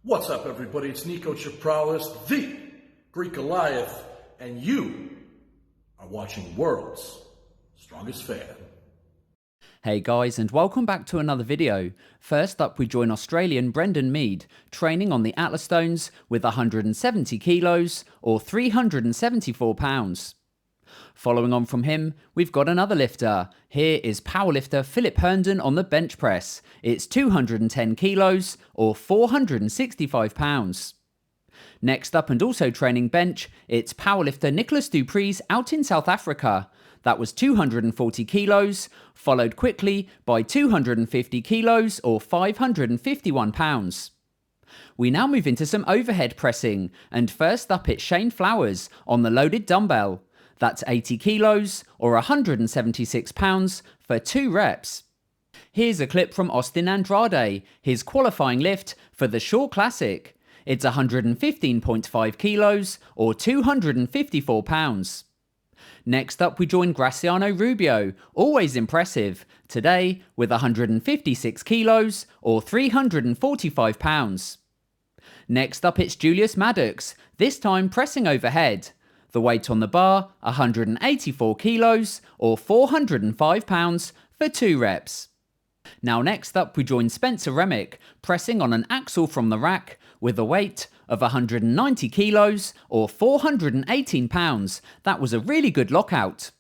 What's up, everybody? It's Nicolaas, the Greek Goliath, and you are watching World's Strongest Fan. Hey guys, and welcome back to another video. First up, we join Australian Brendan Mead, training on the Atlas Stones with 170 kilos or 374 pounds. Following on from him, we've got another lifter. Here is powerlifter Philip Herndon on the bench press. It's 210 kilos or 465 pounds. Next up, and also training bench, it's powerlifter Nicolaas Preez out in South Africa. That was 240 kilos, followed quickly by 250 kilos or 551 pounds. We now move into some overhead pressing, and first up it's Shane Flowers on the loaded dumbbell. That's 80 kilos or 176 pounds for 2 reps. Here's a clip from Austin Andrade, his qualifying lift for the Shore Classic. It's 115.5 kilos or 254 pounds. Next up, we join Graciano Rubio, always impressive, today with 156 kilos or 345 pounds. Next up, it's Julius Maddox, this time pressing overhead. The weight on the bar, 184 kilos or 405 pounds for 2 reps. Now next up, we join Spencer Remick, pressing on an axle from the rack with a weight of 190 kilos or 418 pounds. That was a really good lockout.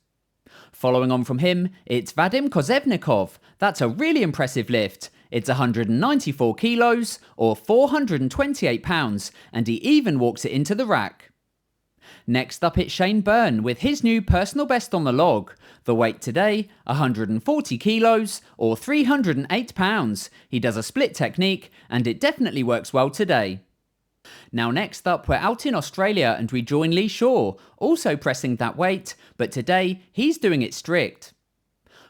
Following on from him, it's Vadim Kozevnikov. That's a really impressive lift. It's 194 kilos or 428 pounds, and he even walks it into the rack. Next up, it's Shane Byrne with his new personal best on the log. The weight today, 140 kilos or 308 pounds. He does a split technique and it definitely works well today. Now next up, we're out in Australia and we join Lee Shaw, also pressing that weight, but today he's doing it strict.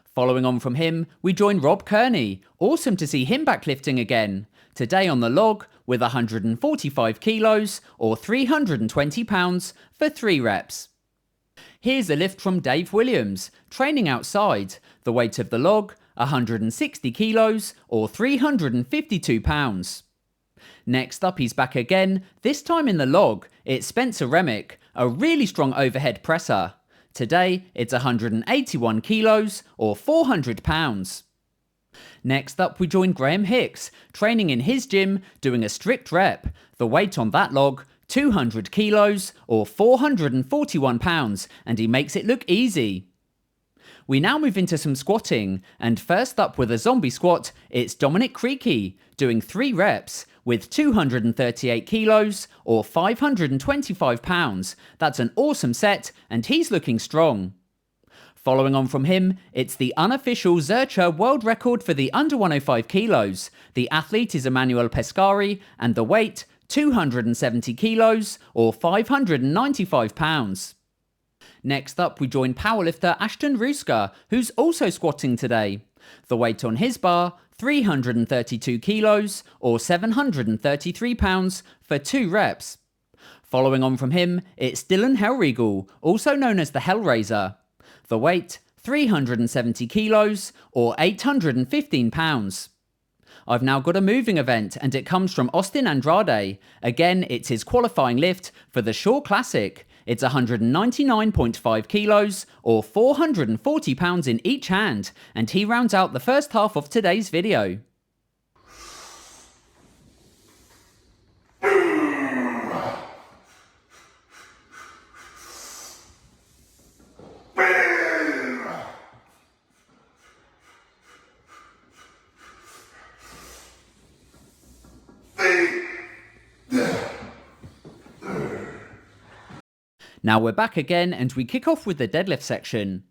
Following on from him, we join Rob Kearney. Awesome to see him back lifting again. Today on the log with 145 kilos or 320 pounds for 3 reps. Here's a lift from Dave Williams, training outside. The weight of the log, 160 kilos or 352 pounds. Next up, he's back again, this time in the log. It's Spencer Remick, a really strong overhead presser. Today, it's 181 kilos or 400 pounds. Next up, we join Graham Hicks, training in his gym, doing a strict rep. The weight on that log, 200 kilos or 441 pounds, and he makes it look easy. We now move into some squatting, and first up with a zombie squat, it's Dominic Creaky, doing 3 reps with 238 kilos or 525 pounds. That's an awesome set, and he's looking strong. Following on from him, it's the unofficial Zurcher world record for the under 105 kilos. The athlete is Emmanuel Pescari, and the weight, 270 kilos or 595 pounds. Next up, we join powerlifter Ashton Ruska, who's also squatting today. The weight on his bar, 332 kilos or 733 pounds for 2 reps. Following on from him, it's Dylan Hellriegel, also known as the Hellraiser. The weight, 370 kilos or 815 pounds. I've now got a moving event, and it comes from Austin Andrade. Again, it's his qualifying lift for the Shore Classic. It's 199.5 kilos or 440 pounds in each hand, and he rounds out the first half of today's video. Now we're back again, and we kick off with the deadlift section.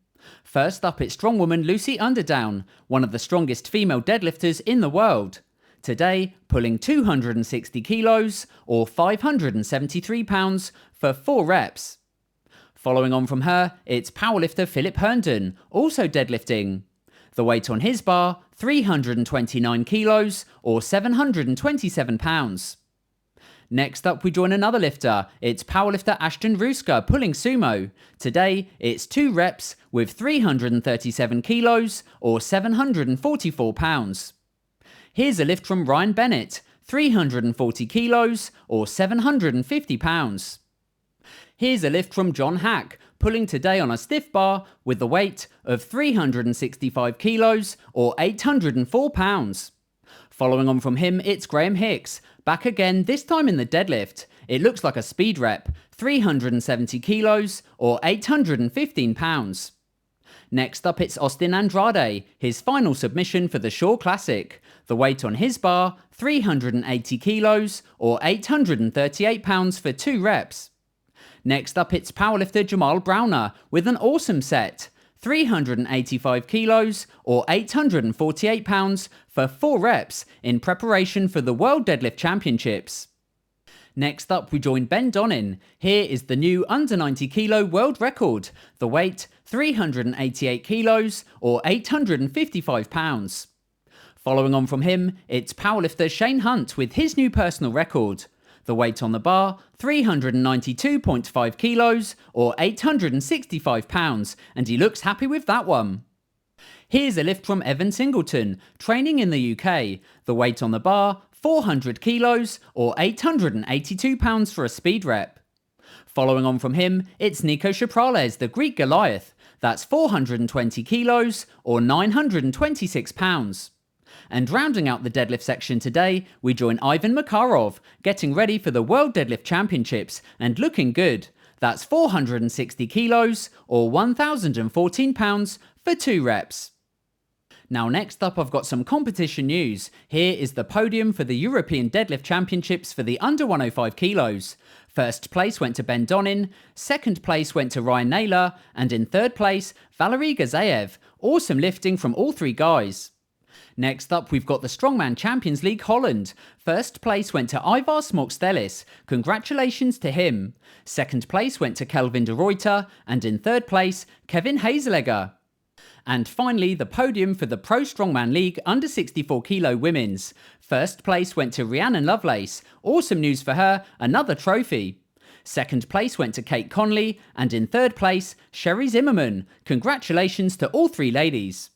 First up, it's strongwoman Lucy Underdown, one of the strongest female deadlifters in the world. Today, pulling 260 kilos or 573 pounds for 4 reps. Following on from her, it's powerlifter Philip Herndon, also deadlifting. The weight on his bar, 329 kilos or 727 pounds. Next up, we join another lifter. It's powerlifter Ashton Ruska pulling sumo. Today, it's 2 reps with 337 kilos or 744 pounds. Here's a lift from Ryan Bennett, 340 kilos or 750 pounds. Here's a lift from John Haack, pulling today on a stiff bar with the weight of 365 kilos or 804 pounds. Following on from him, it's Graham Hicks, back again, this time in the deadlift. It looks like a speed rep, 370 kilos or 815 pounds. Next up, it's Austin Andrade, his final submission for the Shore Classic. The weight on his bar, 380 kilos or 838 pounds for 2 reps. Next up, it's powerlifter Jamal Browner with an awesome set, 385 kilos or 848 pounds for 4 reps in preparation for the World Deadlift Championships. Next up, we join Ben Donnin. Here is the new under 90 kilo world record. The weight, 388 kilos or 855 pounds. Following on from him, it's powerlifter Shane Hunt with his new personal record. The weight on the bar, 392.5 kilos or 865 pounds, and he looks happy with that one. Here's a lift from Evan Singleton, training in the UK. The weight on the bar, 400 kilos or 882 pounds for a speed rep. Following on from him, it's Nicolaas, the Greek Goliath. That's 420 kilos or 926 pounds. And rounding out the deadlift section today, we join Ivan Makarov, getting ready for the World Deadlift Championships and looking good. That's 460 kilos or 1,014 pounds for 2 reps. Now next up, I've got some competition news. Here is the podium for the European Deadlift Championships for the under 105 kilos. First place went to Ben Donnin, second place went to Ryan Naylor, and in third place, Valery Gazayev. Awesome lifting from all 3 guys. Next up, we've got the Strongman Champions League Holland. First place went to Ivar Smokstelis. Congratulations to him. Second place went to Kelvin de Ruyter, and in third place, Kevin Hazelegger. And finally, the podium for the Pro Strongman League under 64 kilo women's. First place went to Rhiannon Lovelace. Awesome news for her, another trophy. Second place went to Kate Conley, and in third place, Sherry Zimmerman. Congratulations to all 3 ladies.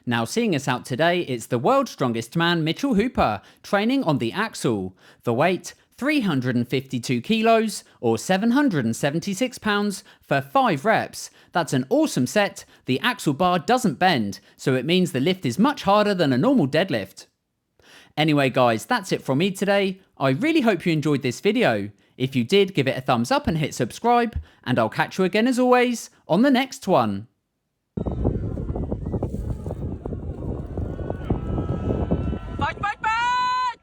Now seeing us out today, it's the world's strongest man, Mitchell Hooper, training on the axle. The weight, 352 kilos or 776 pounds for 5 reps. That's an awesome set. The axle bar doesn't bend, so it means the lift is much harder than a normal deadlift. Anyway guys, that's it from me today. I really hope you enjoyed this video. If you did, give it a thumbs up and hit subscribe, and I'll catch you again as always on the next one. Fight, fight, fight!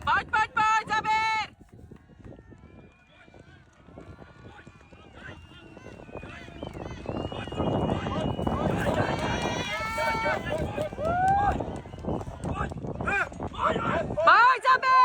Fight, fight, fight, Zabir! Fight, Zabir!